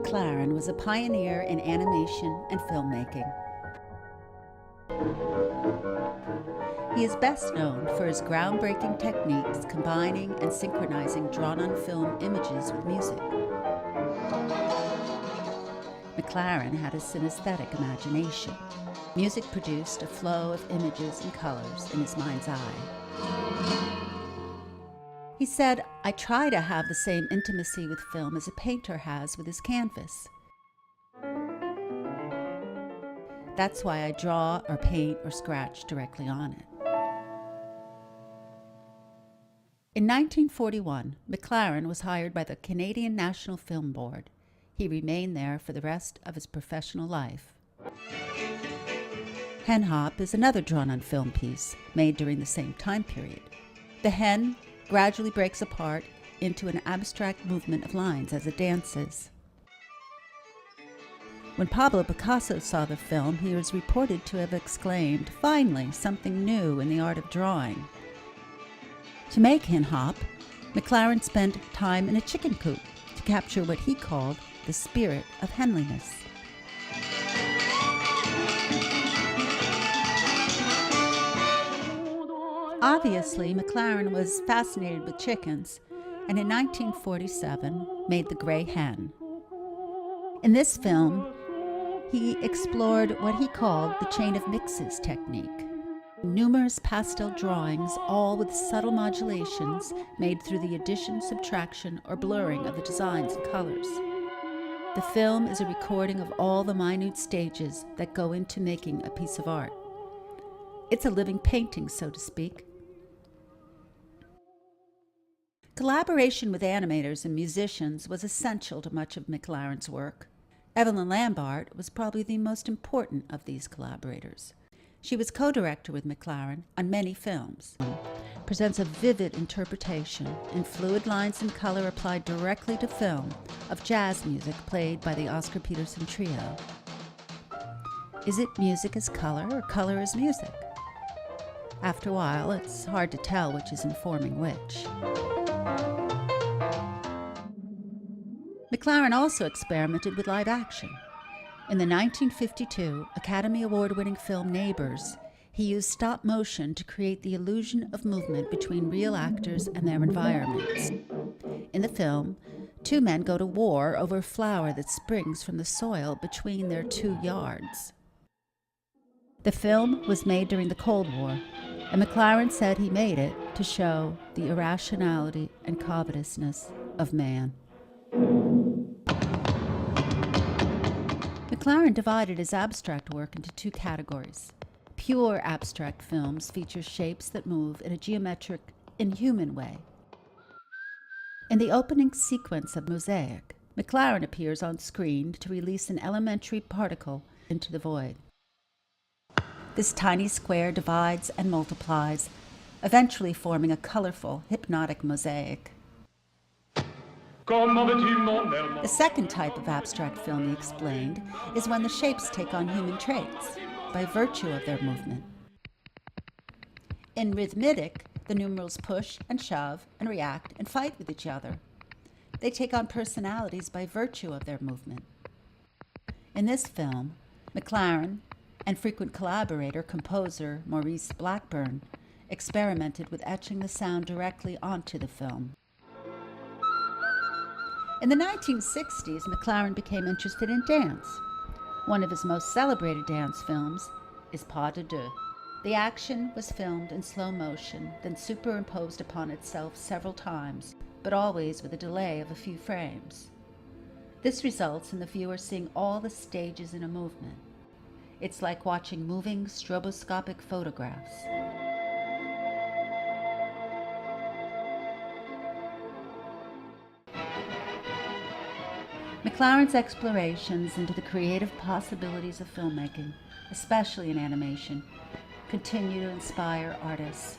McLaren was a pioneer in animation and filmmaking. He is best known for his groundbreaking techniques combining and synchronizing drawn-on-film images with music. McLaren had a synesthetic imagination. Music produced a flow of images and colors in his mind's eye. He said, "I try to have the same intimacy with film as a painter has with his canvas. That's why I draw or paint or scratch directly on it." In 1941, McLaren was hired by the Canadian National Film Board. He remained there for the rest of his professional life. Hen Hop is another drawn-on-film piece made during the same time period. The hen gradually breaks apart into an abstract movement of lines as it dances. When Pablo Picasso saw the film, he was reported to have exclaimed, "Finally, something new in the art of drawing." To make Hen Hop, McLaren spent time in a chicken coop to capture what he called the spirit of henliness. Obviously, McLaren was fascinated with chickens, and in 1947 made The Gray Hen. In this film, he explored what he called the chain of mixes technique. Numerous pastel drawings, all with subtle modulations made through the addition, subtraction, or blurring of the designs and colors. The film is a recording of all the minute stages that go into making a piece of art. It's a living painting, so to speak. Collaboration with animators and musicians was essential to much of McLaren's work. Evelyn Lambert was probably the most important of these collaborators. She was co-director with McLaren on many films. Presents a vivid interpretation in fluid lines and color applied directly to film of jazz music played by the Oscar Peterson Trio. Is it music as color or color as music? After a while, it's hard to tell which is informing which. McLaren also experimented with live action. In the 1952 Academy Award-winning film Neighbors, he used stop motion to create the illusion of movement between real actors and their environments. In the film, two men go to war over a flower that springs from the soil between their 2 yards. The film was made during the Cold War, and McLaren said he made it to show the irrationality and covetousness of man. McLaren divided his abstract work into 2 categories. Pure abstract films feature shapes that move in a geometric, inhuman way. In the opening sequence of Mosaic, McLaren appears on screen to release an elementary particle into the void. This tiny square divides and multiplies, eventually forming a colorful, hypnotic mosaic. The second type of abstract film, he explained, is when the shapes take on human traits by virtue of their movement. In rhythmic, the numerals push and shove and react and fight with each other. They take on personalities by virtue of their movement. In this film, McLaren and frequent collaborator, composer Maurice Blackburn, experimented with etching the sound directly onto the film. In the 1960s, McLaren became interested in dance. One of his most celebrated dance films is Pas de Deux. The action was filmed in slow motion, then superimposed upon itself several times, but always with a delay of a few frames. This results in the viewer seeing all the stages in a movement. It's like watching moving stroboscopic photographs. McLaren's explorations into the creative possibilities of filmmaking, especially in animation, continue to inspire artists.